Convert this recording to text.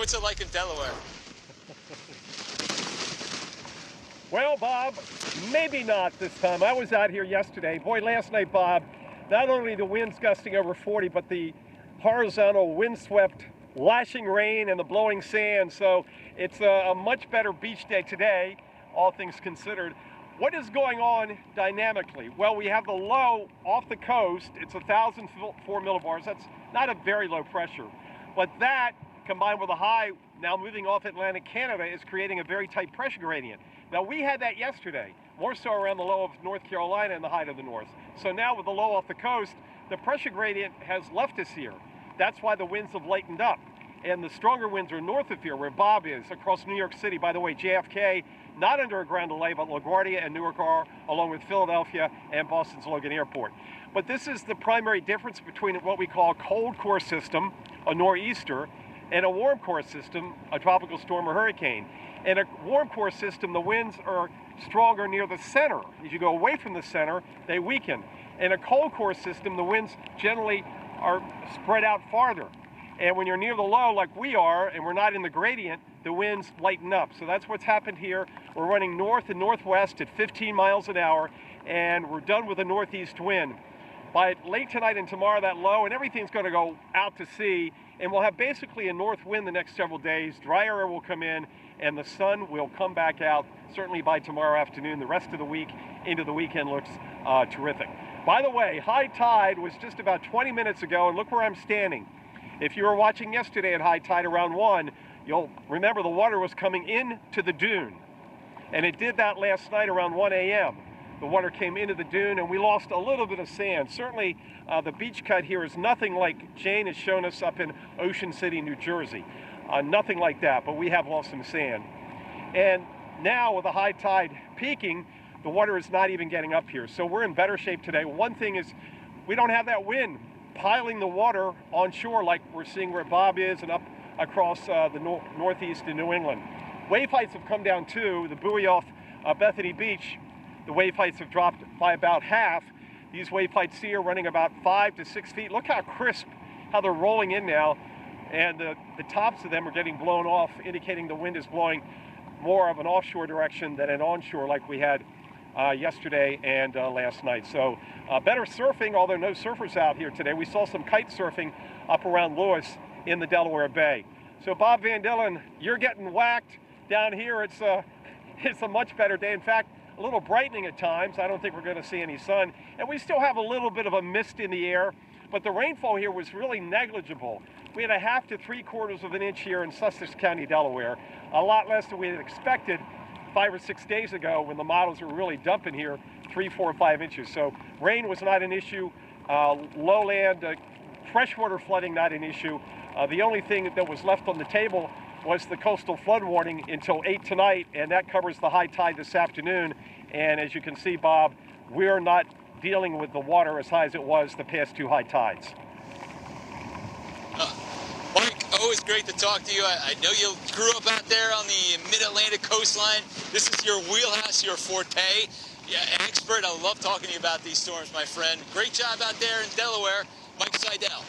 What's it like in Delaware? Well, Bob, maybe not this time. I was out here yesterday. Boy, last night, Bob, not only the winds gusting over 40, but the horizontal windswept lashing rain and the blowing sand. So it's a much better beach day today, all things considered. What is going on dynamically? Well, we have the low off the coast. It's 1,004 millibars. That's not a very low pressure. But that, combined with a high now moving off Atlantic Canada, is creating a very tight pressure gradient. Now, we had that yesterday, more so around the low of North Carolina and the high to the north. So now with the low off the coast, the pressure gradient has left us here. That's why the winds have lightened up. And the stronger winds are north of here, where Bob is, across New York City. By the way, JFK, not under a ground delay, but LaGuardia and Newark are, along with Philadelphia and Boston's Logan Airport. But this is the primary difference between what we call a cold core system, a nor'easter, and a warm core system, a tropical storm or hurricane. In a warm core system, the winds are stronger near the center. As you go away from the center, they weaken. In a cold core system, the winds generally are spread out farther. And when you're near the low, like we are, and we're not in the gradient, the winds lighten up. So that's what's happened here. We're running north and northwest at 15 miles an hour, and we're done with a northeast wind. By late tonight and tomorrow, that low and everything's going to go out to sea, and we'll have basically a north wind the next several days. Dry air will come in, and the sun will come back out, certainly by tomorrow afternoon. The rest of the week into the weekend looks terrific. By the way, high tide was just about 20 minutes ago, and look where I'm standing. If you were watching yesterday at high tide around 1, you'll remember the water was coming into the dune. And it did that last night around 1 a.m. The water came into the dune, and we lost a little bit of sand. Certainly, the beach cut here is nothing like Jane has shown us up in Ocean City, New Jersey. Nothing like that, but we have lost some sand. And now with the high tide peaking, the water is not even getting up here. So we're in better shape today. One thing is we don't have that wind piling the water on shore like we're seeing where Bob is and up across the northeast in New England. Wave heights have come down too. The buoy off Bethany Beach, the wave heights have dropped by about half. These wave heights here are running about 5 to 6 feet. Look how crisp, how they're rolling in now. And the tops of them are getting blown off, indicating the wind is blowing more of an offshore direction than an onshore like we had yesterday and last night. So better surfing, although no surfers out here today. We saw some kite surfing up around Lewis in the Delaware Bay. So Bob Van Dillen, you're getting whacked down here. It's a much better day. In fact, a little brightening at times. I don't think we're going to see any sun. And we still have a little bit of a mist in the air, but the rainfall here was really negligible. We had a half to 3/4 of an inch here in Sussex County, Delaware. A lot less than we had expected 5 or 6 days ago when the models were really dumping here 3, 4, 5 inches. So rain was not an issue. Lowland, freshwater flooding not an issue. The only thing that was left on the table was the coastal flood warning until 8 tonight, and that covers the high tide this afternoon. And as you can see, Bob, we're not dealing with the water as high as it was the past 2 high tides. Mike, always great to talk to you. I know you grew up out there on the mid-Atlantic coastline. This is your wheelhouse, your forte. Yeah, expert. I love talking to you about these storms, my friend. Great job out there in Delaware. Mike Seidel.